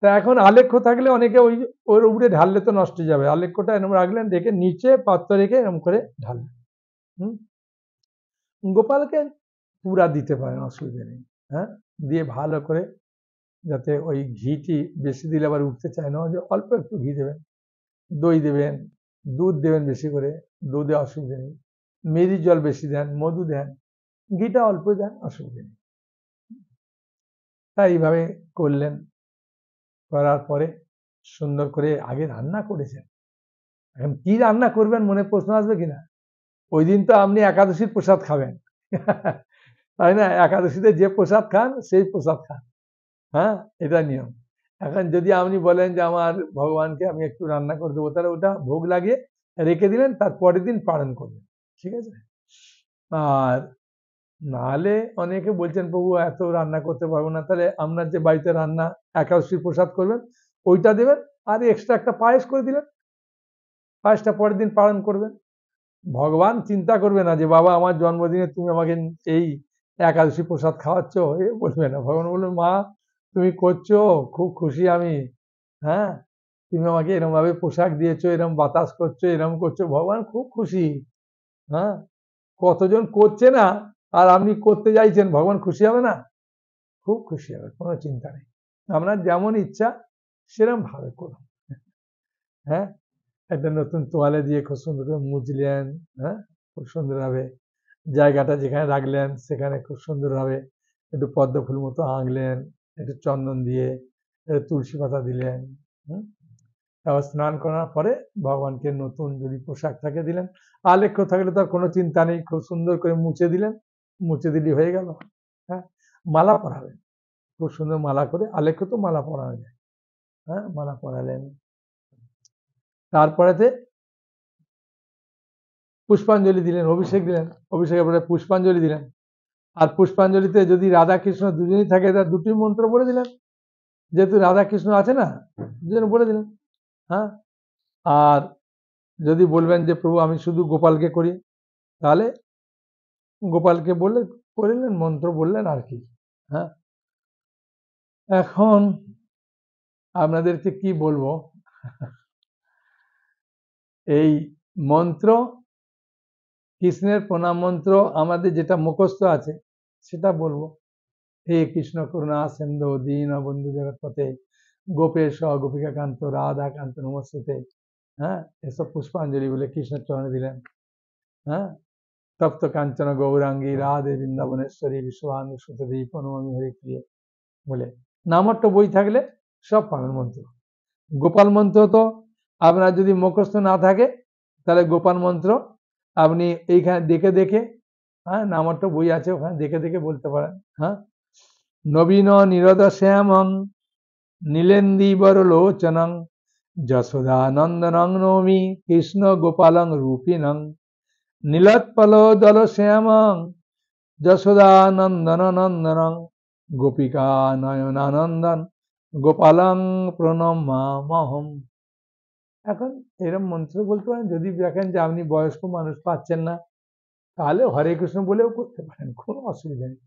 তা এখন আলেখ্য থাকলে অনেকে ওই ওর উপরে ঢাললে তো নষ্ট হয়ে যাবে, আলেখ্যটা এরকম রাখলেন, রেখে নিচে পাত্র রেখে এরকম করে ঢাললেন। গোপালকে পুরা দিতে পারেন, অসুবিধা নেই। হ্যাঁ, দিয়ে ভালো করে, যাতে ওই ঘিটি বেশি দিলে আবার উঠতে চায় না, যে অল্প একটু ঘি দেবেন, দই দেবেন, দুধ দেবেন বেশি করে, দুধে অসুবিধা নেই, মেরির জল বেশি দেন, মধু দেন, ঘিটা অল্প দেন, অসুবিধা নেই। তাই এইভাবে করলেন। করার পরে সুন্দর করে আগে রান্না করেছেন। এখন কি রান্না করবেন মনে প্রশ্ন আসবে কিনা? ওই দিন তো আপনি একাদশীর প্রসাদ খাবেন, তাই না? একাদশীতে যে প্রসাদ খান সেই প্রসাদ খান। হ্যাঁ, এটা নিয়ম। এখন যদি আপনি বলেন যে আমার ভগবানকে আমি একটু রান্না করে দেবো, তাহলে ওটা ভোগ লাগিয়ে রেখে দিলেন, তার পরের দিন পালন করবেন, ঠিক আছে? আর নাহলে অনেকে বলছেন প্রভু এত রান্না করতে পারবো না, তাহলে আপনার যে বাড়িতে রান্না একাদশীর প্রসাদ করবেন ওইটা দেবেন, আর এক্সট্রা একটা পায়েস করে দিলেন, পায়েসটা পরের দিন পালন করবেন। ভগবান চিন্তা করবে না যে বাবা আমার জন্মদিনে তুমি আমাকে এই একাদশী প্রসাদ খাওয়াচ্ছ, এ বলবে না। ভগবান বলবে মা তুমি করছো, খুব খুশি আমি, হ্যাঁ, তুমি আমাকে এরকম ভাবে পোশাক দিয়েছো, এরকম বাতাস করছো, এরকম করছো, ভগবান খুব খুশি। হ্যাঁ, কতজন করছে না, আর আপনি করতে চাইছেন, ভগবান খুশি হবে না? খুব খুশি হবে, কোনো চিন্তা নেই। আপনার যেমন ইচ্ছা সেরকম ভাবে করুন। হ্যাঁ, একটা নতুন তোয়ালে দিয়ে খুব সুন্দর করে মুছলেন, হ্যাঁ, খুব সুন্দর হবে। জায়গাটা যেখানে রাখলেন সেখানে খুব সুন্দর হবে, একটু পদ্ম ফুল মতো আঁকলেন, একটু চন্দন দিয়ে, একটু তুলসী পাতা দিলেন। তারপর স্নান করার পরে ভগবানকে নতুন যদি পোশাক থাকে দিলেন, আলেখ্য থাকলে তার কোনো চিন্তা নেই, খুব সুন্দর করে মুছে দিলেন, মুছে দিলে হয়ে গেল। হ্যাঁ, মালা পরাবেন, খুব সুন্দর মালা করে, আলেখ্য তো মালা পরানো যায়। হ্যাঁ, মালা পরালেন, তারপরেতে পুষ্পাঞ্জলি দিলেন, অভিষেক দিলেন, অভিষেকের পরে পুষ্পাঞ্জলি দিলেন। আর পুষ্পাঞ্জলিতে যদি রাধা কৃষ্ণ দুজনেই থাকে, তার দুটি মন্ত্র বলে দিলেন, যেহেতু রাধা কৃষ্ণ আছে না, দুজন বলে দিলেন। হ্যাঁ, আর যদি বলবেন যে প্রভু আমি শুধু গোপালকে করি, তাহলে গোপালকে বললে করলেন, মন্ত্র বললেন আর কি। হ্যাঁ, এখন আপনাদেরকে কি বলবো, এই মন্ত্র, কৃষ্ণের প্রণাম মন্ত্র আমাদের যেটা মুখস্থ আছে সেটা বলবো। হে কৃষ্ণ করুণা সিন্ধু দীন বন্ধু জগৎপতে গোপেশ গোপিকা কান্ত রাধা কান্ত নমস্তে। হ্যাঁ, এসব পুষ্পাঞ্জলি বলে কৃষ্ণের চরণে দিলেন। হ্যাঁ, তপ্ত কাঞ্চন গৌরাঙ্গী রাধে বৃন্দাবনেশ্বরী বিশ্বভানু সুতদেবী প্রণমামি হরিপ্রিয় বলে নামট্ট বই থাকলে সব পাবেন মন্ত্র। গোপাল মন্ত্র তো আপনার যদি মুখস্থ না থাকে, তাহলে গোপাল মন্ত্র আপনি এইখানে দেখে দেখে, হ্যাঁ, নামট্ট বই আছে ওখানে দেখে দেখে বলতে পারেন। হ্যাঁ, নবীন নিরদ শ্যামং নীলেন্দীবর লোচনং যশোদানন্দনং নৌমি কৃষ্ণ গোপালং রূপিণং নীলোৎপল দল শ্যামং যশোদানন্দন নন্দনং গোপিকা নয়নানন্দন গোপালং প্রণমাম্যহম। এখন এরকম মন্ত্র বলতে পারেন। যদি দেখেন যে আপনি বয়স্ক মানুষ পাচ্ছেন না, তাহলে হরে কৃষ্ণ বলেও করতে পারেন, কোনো অসুবিধা নেই।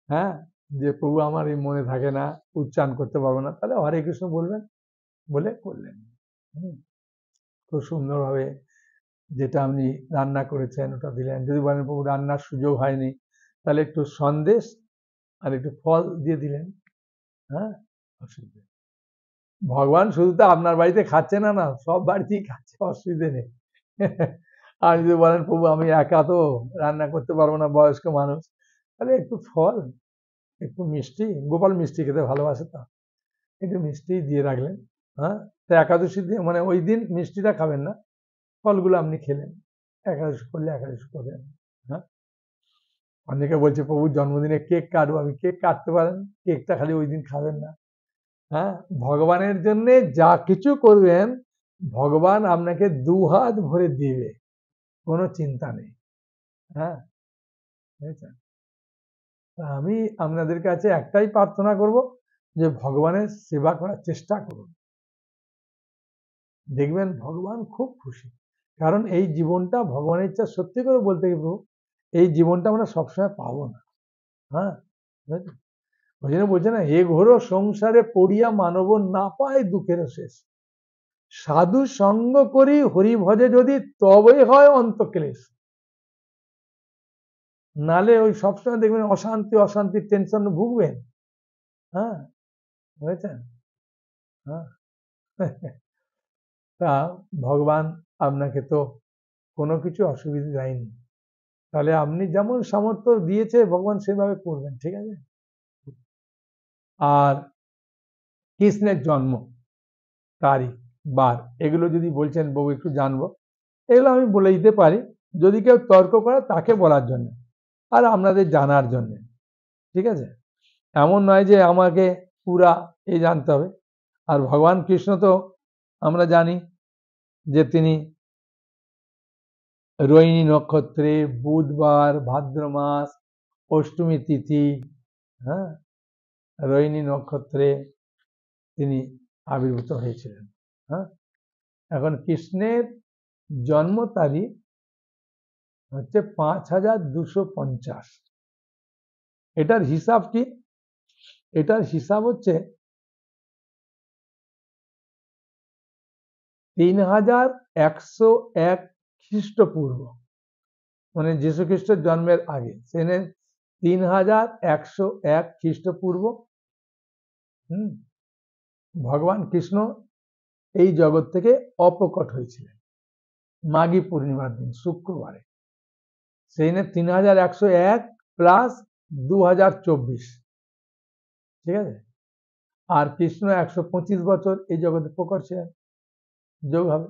হ্যাঁ, যে প্রভু আমার এই মনে থাকে না, উচ্চারণ করতে পারবো না, তাহলে হরে কৃষ্ণ বলবেন, বলে করলেন। খুব সুন্দরভাবে যেটা আপনি রান্না করেছেন ওটা দিলেন। যদি বলেন প্রভু রান্নার সুযোগ হয়নি, তাহলে একটু সন্দেশ আর একটু ফল দিয়ে দিলেন। হ্যাঁ, অসুবিধা নেই। ভগবান শুধু তো আপনার বাড়িতে খাচ্ছে না, না সব বাড়িতেই খাচ্ছে, অসুবিধে নেই। আর যদি বলেন প্রভু আমি একা তো রান্না করতে পারবো না, বয়স্ক মানুষ, তাহলে একটু ফল, একটু মিষ্টি, গোপাল মিষ্টি খেতে ভালোবাসে, তো একটু মিষ্টি দিয়ে রাখলেন। হ্যাঁ, তো একাদশীর দিন মানে ওই দিন মিষ্টিটা খাবেন না, ফলগুলো আপনি খেলেন। একাদশী করলে একাদশী করবেন। হ্যাঁ, অনেকে বলছে প্রভুর জন্মদিনে কেক কাটবো, আমি কেক কাটতে পারেন, কেকটা খালি ওই দিন খাবেন না। হ্যাঁ, ভগবানের জন্য যা কিছু করবেন ভগবান আপনাকে দুহাত ভরে দিবে, কোনো চিন্তা নেই। হ্যাঁ, বুঝেছেন? আমি আপনাদের কাছে একটাই প্রার্থনা করব যে ভগবানের সেবা করার চেষ্টা করুন, দেখবেন ভগবান খুব খুশি। কারণ এই জীবনটা ভগবানের ইচ্ছা, সত্যি করে বলতে গেলে এই জীবনটা আমরা সবসময় পাবো না। হ্যাঁ, ওই জন্য বলছে না, এ ঘোর সংসারে পড়িয়া মানব না পায় দুঃখের শেষ, সাধু সঙ্গ করি হরি ভজে যদি তবে হয় অন্তক্লেশ। নালে ওই সবসময় দেখবেন অশান্তি অশান্তির টেনশন ভুগবেন। হ্যাঁ, বুঝেছেন? হ্যাঁ, তা ভগবান আপনাকে তো কোনো কিছু অসুবিধা দেয়নি, তাহলে আপনি যেমন সামর্থ্য দিয়েছে ভগবান সেভাবে করবেন, ঠিক আছে? আর কৃষ্ণের জন্ম তারিখ বার এগুলো যদি বলছেন বাবু একটু জানবো, এগুলো আমি বলে দিতে পারি, যদি কেউ তর্ক করে তাকে বলার জন্য আর আপনাদের জানার জন্য, ঠিক আছে? এমন নয় যে আমাকে পুরা এই জানতে হবে। আর ভগবান কৃষ্ণ তো আমরা জানি যে তিনি রোহিণী নক্ষত্রে বুধবার ভাদ্র মাস অষ্টমী তিথি, হ্যাঁ, রোহিণী নক্ষত্রে তিনি আবির্ভূত হয়েছিলেন। হ্যাঁ, এখন কৃষ্ণের জন্ম তারিখ হচ্ছে 5250। এটার হিসাব কি? এটার হিসাব হচ্ছে 3101 খ্রিস্টপূর্ব, মানে যীশু খ্রিস্টের জন্মের আগে, সেনে 3101 খ্রিস্টপূর্ব। ভগবান কৃষ্ণ এই জগৎ থেকে অপ্রকট হয়েছিলেন মাঘী পূর্ণিমার দিন শুক্রবারে, সেই 3101 প্লাস 2024, ঠিক আছে? আর কৃষ্ণ 125 বছর এই জগতে প্রকট ছিলেন, যোগ হবে,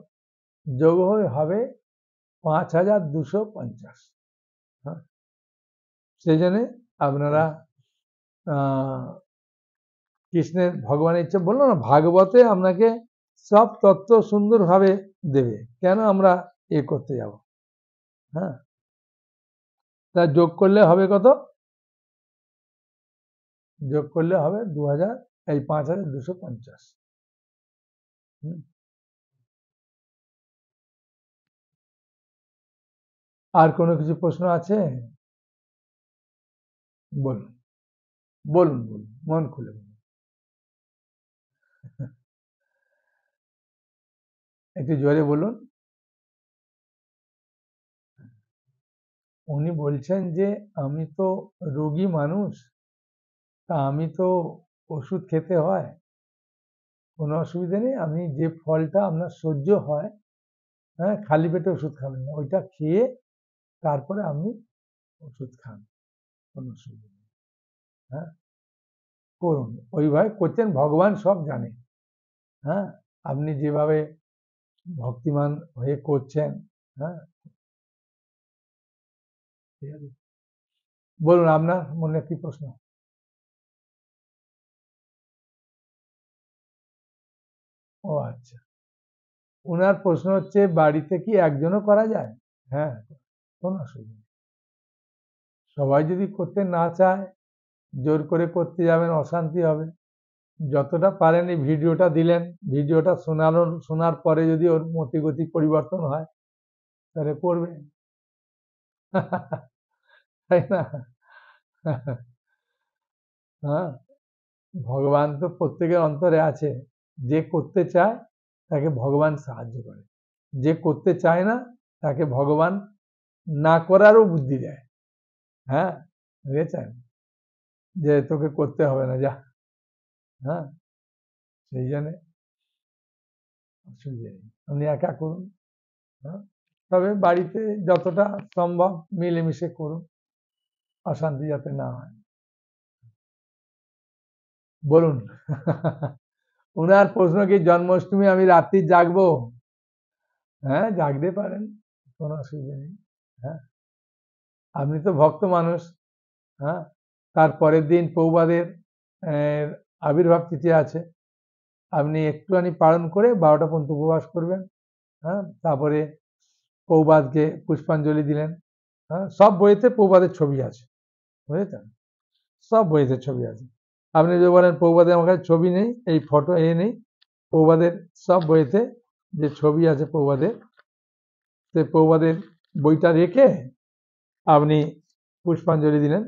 যোগ হবে 5250। হ্যাঁ, সেই জন্য আপনারা কৃষ্ণের ভগবানের ইচ্ছা, বললো না ভাগবতে আপনাকে সব তত্ত্ব সুন্দরভাবে দেবে, কেন আমরা এ করতে যাব? হ্যাঁ, তা যোগ করলে হবে কত? যোগ করলে হবে 5250। আর কোনো কিছু প্রশ্ন আছে? বলুন বলুন বলুন, মন খুলে বলুন। একটু জোরে বলুন। উনি বলছেন যে আমি তো রোগী মানুষ, তা আমি তো ওষুধ খেতে হয়, কোনো অসুবিধা নেই, আপনি যে ফলটা আপনার সহ্য হয়, হ্যাঁ, খালি পেটে ওষুধ খাবেন না, ওইটা খেয়ে তারপরে আপনি ওষুধ খান, কোনো অসুবিধা নেই। হ্যাঁ, করুন, ওইভাবে করছেন, ভগবান সব জানে। হ্যাঁ, আপনি যেভাবে ভক্তিমান হয়ে করছেন। হ্যাঁ, ঠিক আছে, বলুন আপনার মনে কি প্রশ্ন? ও আচ্ছা, ওনার প্রশ্ন হচ্ছে বাড়িতে কি একজনও করা যায়? হ্যাঁ, কোনো অসুবিধা নেই। সবাই যদি করতে না চায়, জোর করে করতে যাবেন, অশান্তি হবে। যতটা পারেন এই ভিডিওটা দিলেন, ভিডিওটা শোনার পরে যদি ওর মতিগতি পরিবর্তন হয় তাহলে করবে। তাই না? হ্যাঁ, ভগবান তো প্রত্যেকের অন্তরে আছে। যে করতে চায় তাকে ভগবান সাহায্য করে, যে করতে চায় না তাকে ভগবান না করারও বুদ্ধি দেয়। হ্যাঁ, বুঝেছেন, যে তোকে করতে হবে না, যা। হ্যাঁ, সেই জন্য অসুবিধা নেই, আপনি একা করুন। হ্যাঁ, তবে বাড়িতে যতটা সম্ভব মিলেমিশে করুন, অশান্তি যাতে না হয়। বলুন। ওনার প্রশ্ন কি জন্মাষ্টমী আমি রাত্রি জাগবো? হ্যাঁ, জাগতে পারেন, কোনো অসুবিধা নেই। হ্যাঁ, আপনি তো ভক্ত মানুষ। হ্যাঁ, তারপরের দিন পৌবাদের আবির্ভাব তিথি আছে, আপনি একটুখানি পালন করে 12টা পর্যন্ত উপবাস করবেন। হ্যাঁ, তারপরে পৌবাদকে পুষ্পাঞ্জলি দিলেন। হ্যাঁ, সব বইতে পৌবাদের ছবি আছে, বুঝেছেন, সব বইতে ছবি আছে। আপনি যদি বলেন পৌবাদের আমার কাছে ছবি নেই, এই ফটো নেই, পৌবাদের সব বইতে যে ছবি আছে পৌবাদের, সে পৌবাদের বইটা রেখে আপনি পুষ্পাঞ্জলি দিলেন।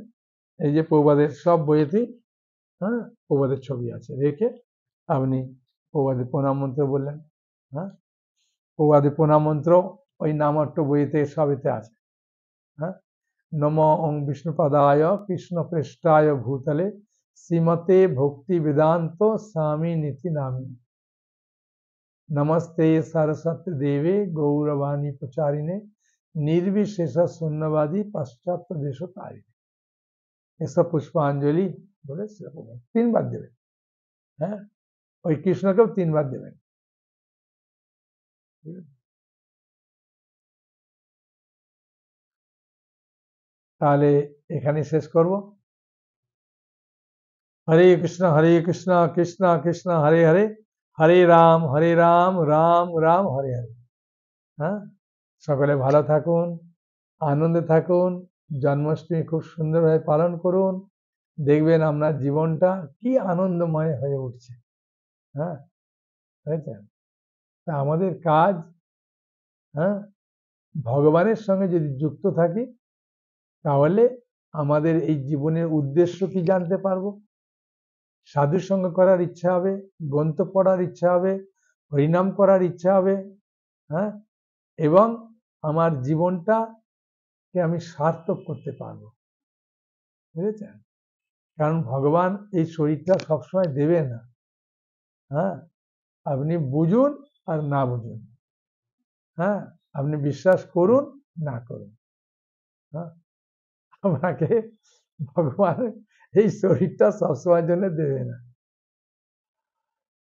এই যে পৌবাদের সব বইয়েতেই, হ্যাঁ, পৌবাদের ছবি আছে, রেখে আপনি পৌবাদের প্রণাম মন্ত্র বললেন। হ্যাঁ, পৌবাদের প্রণাম মন্ত্র ওই নামাট্য বইতে সবেতে আছে। হ্যাঁ, নম ওং বিষ্ণুপদায় কৃষ্ণ পৃষ্ঠায় ভূতলে শ্রীমতে ভক্তি বেদান্ত স্বামী নীতি নামী নমস্তে सरस्वती देवे गौरवाणी प्रचारिणे निर्विशेष शून्यवादी पाश्चात्य देश तारिणे। এসব পুষ্পাঞ্জলি বলে 3বার দেবেন। হ্যাঁ, ওই কৃষ্ণকেও 3বার দেবেন। তাহলে এখানে শেষ করব। হরে কৃষ্ণ কৃষ্ণ কৃষ্ণ হরে হরে, হরে রাম রাম রাম হরে হরে। হ্যাঁ, সকলে ভালো থাকুন, আনন্দে থাকুন, জন্মাষ্টমী খুব সুন্দরভাবে পালন করুন, দেখবেন আপনার জীবনটা কি আনন্দময় হয়ে উঠছে। হ্যাঁ, বুঝেছেন, তা আমাদের কাজ, হ্যাঁ, ভগবানের সঙ্গে যদি যুক্ত থাকি তাহলে আমাদের এই জীবনের উদ্দেশ্য কি জানতে পারবো, সাধুর সঙ্গে করার ইচ্ছা হবে, গ্রন্থ পড়ার ইচ্ছা হবে, হরিনাম করার ইচ্ছা হবে। হ্যাঁ, এবং আমার জীবনটাকে আমি সার্থক করতে পারবো, বুঝেছেন, কারণ ভগবান এই শরীরটা সবসময় দেবে না। হ্যাঁ, আপনি বুঝুন আর না বুঝুন, হ্যাঁ, আপনি বিশ্বাস করুন না করুন, হ্যাঁ, আপনাকে ভগবান এই শরীরটা সবসময়ের জন্য দেবে না,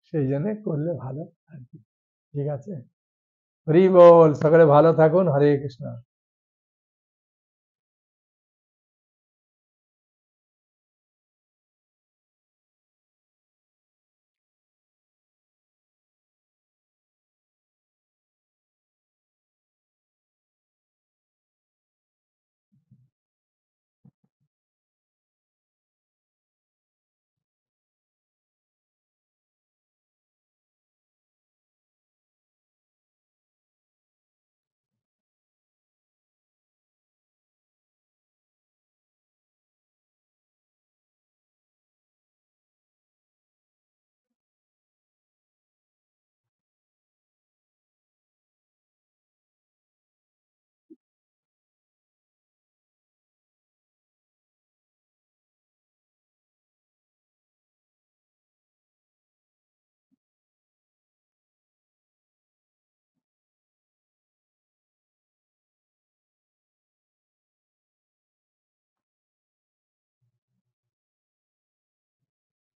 সেই জন্য করলে ভালো আর কি। ঠিক আছে, হরি বল, সকলে ভালো থাকুন, হরে কৃষ্ণ।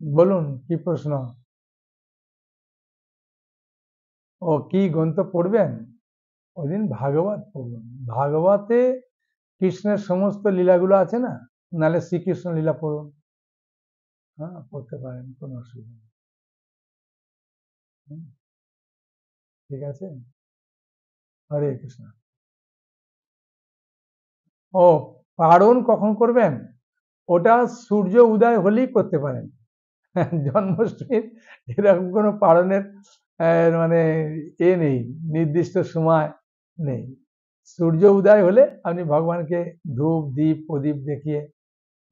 বলুন কি প্রশ্ন? ও কি গ্রন্থ পড়বেন? ওইদিন ভাগবত পড়বেন। ভাগবতে কৃষ্ণের সমস্ত লীলাগুলো আছে না, নাহলে শ্রীকৃষ্ণ লীলা পড়ুন। হ্যাঁ, পড়তে পারেন, কোনো অসুবিধা নেই। ঠিক আছে, হরে কৃষ্ণ। ও পারণ কখন করবেন? ওটা সূর্য উদয় হলেই করতে পারেন। জন্মাষ্টমীর এরকম কোনো পালনের মানে নেই, নির্দিষ্ট সময় নেই। সূর্য উদয় হলে আপনি ভগবানকে ধূপ দীপ প্রদীপ দেখিয়ে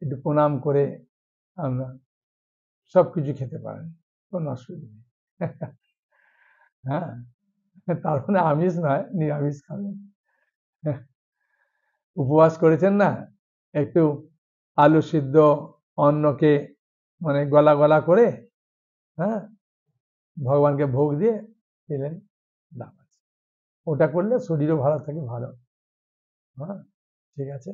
একটু প্রণাম করে আমরা সবকিছু খেতে পারেন, কোনো অসুবিধা নেই। হ্যাঁ, তার মানে আমিষ নয়, নিরামিষ খাবেন। উপবাস করেছেন না, একটু আলু সিদ্ধ অন্নকে মানে গলা গলা করে, হ্যাঁ, ভগবানকে ভোগ দিয়ে খেলেন, লাভ আছে। ওটা করলে শরীরও ভালো থাকে, ভালো। হ্যাঁ, ঠিক আছে।